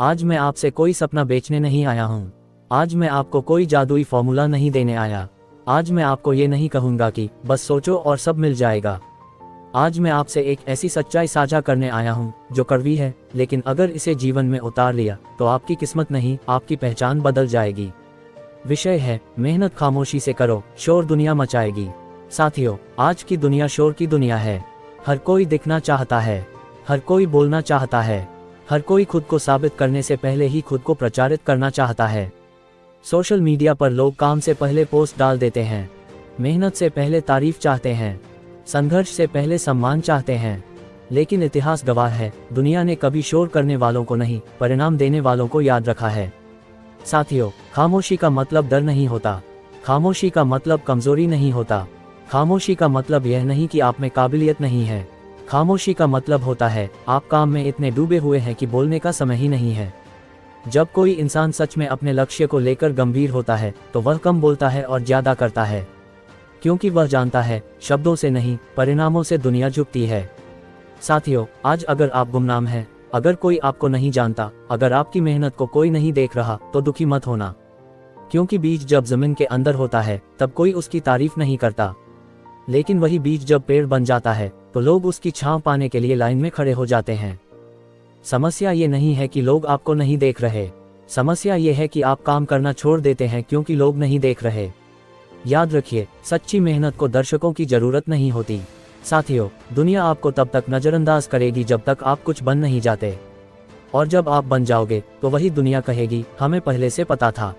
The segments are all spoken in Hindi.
आज मैं आपसे कोई सपना बेचने नहीं आया हूँ। आज मैं आपको कोई जादुई फॉर्मूला नहीं देने आया। आज मैं आपको ये नहीं कहूँगा कि बस सोचो और सब मिल जाएगा। आज मैं आपसे एक ऐसी सच्चाई साझा करने आया हूँ जो कड़वी है, लेकिन अगर इसे जीवन में उतार लिया तो आपकी किस्मत नहीं, आपकी पहचान बदल जाएगी। विषय है, मेहनत खामोशी से करो, शोर दुनिया मचाएगी। साथियों, आज की दुनिया शोर की दुनिया है। हर कोई दिखना चाहता है, हर कोई बोलना चाहता है, हर कोई खुद को साबित करने से पहले ही खुद को प्रचारित करना चाहता है। सोशल मीडिया पर लोग काम से पहले पोस्ट डाल देते हैं, मेहनत से पहले तारीफ चाहते हैं, संघर्ष से पहले सम्मान चाहते हैं। लेकिन इतिहास गवाह है, दुनिया ने कभी शोर करने वालों को नहीं, परिणाम देने वालों को याद रखा है। साथियों, खामोशी का मतलब डर नहीं होता, खामोशी का मतलब कमजोरी नहीं होता, खामोशी का मतलब यह नहीं कि आप में काबिलियत नहीं है। खामोशी का मतलब होता है आप काम में इतने डूबे हुए हैं कि बोलने का समय ही नहीं है। जब कोई इंसान सच में अपने लक्ष्य को लेकर गंभीर होता है तो वह कम बोलता है और ज्यादा करता है, क्योंकि वह जानता है शब्दों से नहीं, परिणामों से दुनिया झुकती है। साथियों, आज अगर आप गुमनाम हैं, अगर कोई आपको नहीं जानता, अगर आपकी मेहनत को कोई नहीं देख रहा, तो दुखी मत होना, क्योंकि बीज जब जमीन के अंदर होता है तब कोई उसकी तारीफ नहीं करता। लेकिन वही बीज जब पेड़ बन जाता है तो लोग उसकी छांव पाने के लिए लाइन में खड़े हो जाते हैं। समस्या ये नहीं है कि लोग आपको नहीं देख रहे, समस्या ये है कि आप काम करना छोड़ देते हैं क्योंकि लोग नहीं देख रहे। याद रखिए, सच्ची मेहनत को दर्शकों की जरूरत नहीं होती। साथियों, दुनिया आपको तब तक नजरअंदाज करेगी जब तक आप कुछ बन नहीं जाते, और जब आप बन जाओगे तो वही दुनिया कहेगी हमें पहले से पता था।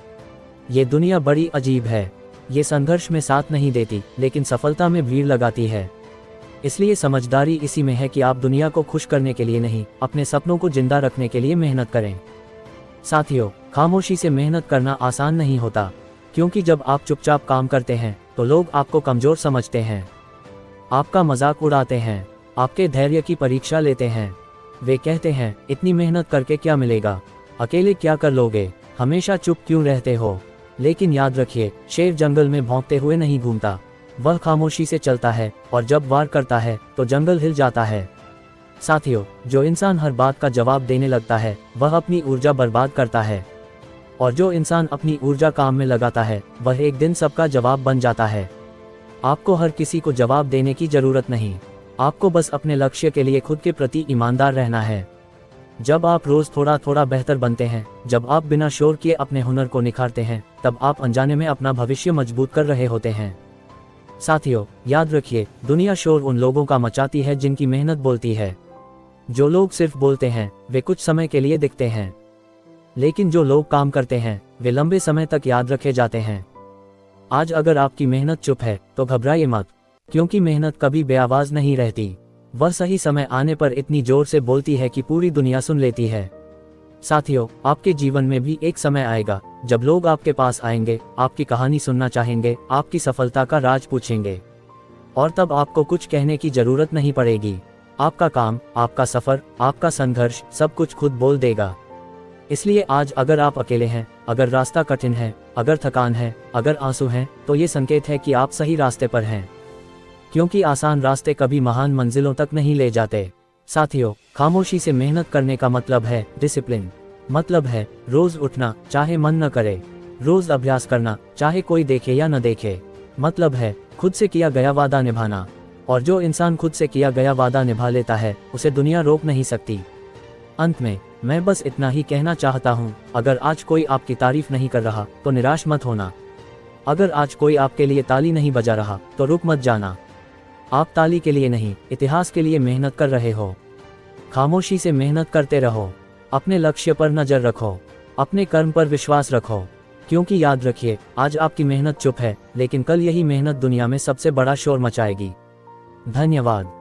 ये दुनिया बड़ी अजीब है, ये संघर्ष में साथ नहीं देती लेकिन सफलता में भीड़ लगाती है। इसलिए समझदारी इसी में है कि आप दुनिया को खुश करने के लिए नहीं, अपने सपनों को जिंदा रखने के लिए मेहनत करें। साथियों, खामोशी से मेहनत करना आसान नहीं होता, क्योंकि जब आप चुपचाप काम करते हैं तो लोग आपको कमजोर समझते हैं, आपका मजाक उड़ाते हैं, आपके धैर्य की परीक्षा लेते हैं। वे कहते हैं इतनी मेहनत करके क्या मिलेगा, अकेले क्या कर लोगे, हमेशा चुप क्यों रहते हो। लेकिन याद रखिए, शेर जंगल में भौंकते हुए नहीं घूमता, वह खामोशी से चलता है, और जब वार करता है तो जंगल हिल जाता है। साथियों, जो इंसान हर बात का जवाब देने लगता है वह अपनी ऊर्जा बर्बाद करता है, और जो इंसान अपनी ऊर्जा काम में लगाता है वह एक दिन सबका जवाब बन जाता है। आपको हर किसी को जवाब देने की जरूरत नहीं, आपको बस अपने लक्ष्य के लिए खुद के प्रति ईमानदार रहना है। जब आप रोज थोड़ा थोड़ा बेहतर बनते हैं, जब आप बिना शोर किए अपने हुनर को निखारते हैं, तब आप अनजाने में अपना भविष्य मजबूत कर रहे होते हैं। साथियों, याद रखिए, दुनिया शोर उन लोगों का मचाती है जिनकी मेहनत बोलती है। जो लोग सिर्फ बोलते हैं वे कुछ समय के लिए दिखते हैं, लेकिन जो लोग काम करते हैं वे लंबे समय तक याद रखे जाते हैं। आज अगर आपकी मेहनत चुप है तो घबराइए मत, क्योंकि मेहनत कभी बेआवाज नहीं रहती, वह सही समय आने पर इतनी जोर से बोलती है कि पूरी दुनिया सुन लेती है। साथियों, आपके जीवन में भी एक समय आएगा जब लोग आपके पास आएंगे, आपकी कहानी सुनना चाहेंगे, आपकी सफलता का राज पूछेंगे, और तब आपको कुछ कहने की जरूरत नहीं पड़ेगी। आपका काम, आपका सफर, आपका संघर्ष सब कुछ खुद बोल देगा। इसलिए आज अगर आप अकेले हैं, अगर रास्ता कठिन है, अगर थकान है, अगर आंसू हैं, तो ये संकेत है कि आप सही रास्ते पर हैं, क्योंकि आसान रास्ते कभी महान मंजिलों तक नहीं ले जाते। साथियों, खामोशी से मेहनत करने का मतलब है डिसिप्लिन, मतलब है रोज उठना चाहे मन न करे, रोज अभ्यास करना चाहे कोई देखे या न देखे, मतलब है खुद से किया गया वादा निभाना, और जो इंसान खुद से किया गया वादा निभा लेता है उसे दुनिया रोक नहीं सकती। अंत में मैं बस इतना ही कहना चाहता हूँ, अगर आज कोई आपकी तारीफ नहीं कर रहा तो निराश मत होना, अगर आज कोई आपके लिए ताली नहीं बजा रहा तो रुक मत जाना। आप ताली के लिए नहीं, इतिहास के लिए मेहनत कर रहे हो। खामोशी से मेहनत करते रहो, अपने लक्ष्य पर नजर रखो, अपने कर्म पर विश्वास रखो, क्योंकि याद रखिए, आज आपकी मेहनत चुप है, लेकिन कल यही मेहनत दुनिया में सबसे बड़ा शोर मचाएगी। धन्यवाद।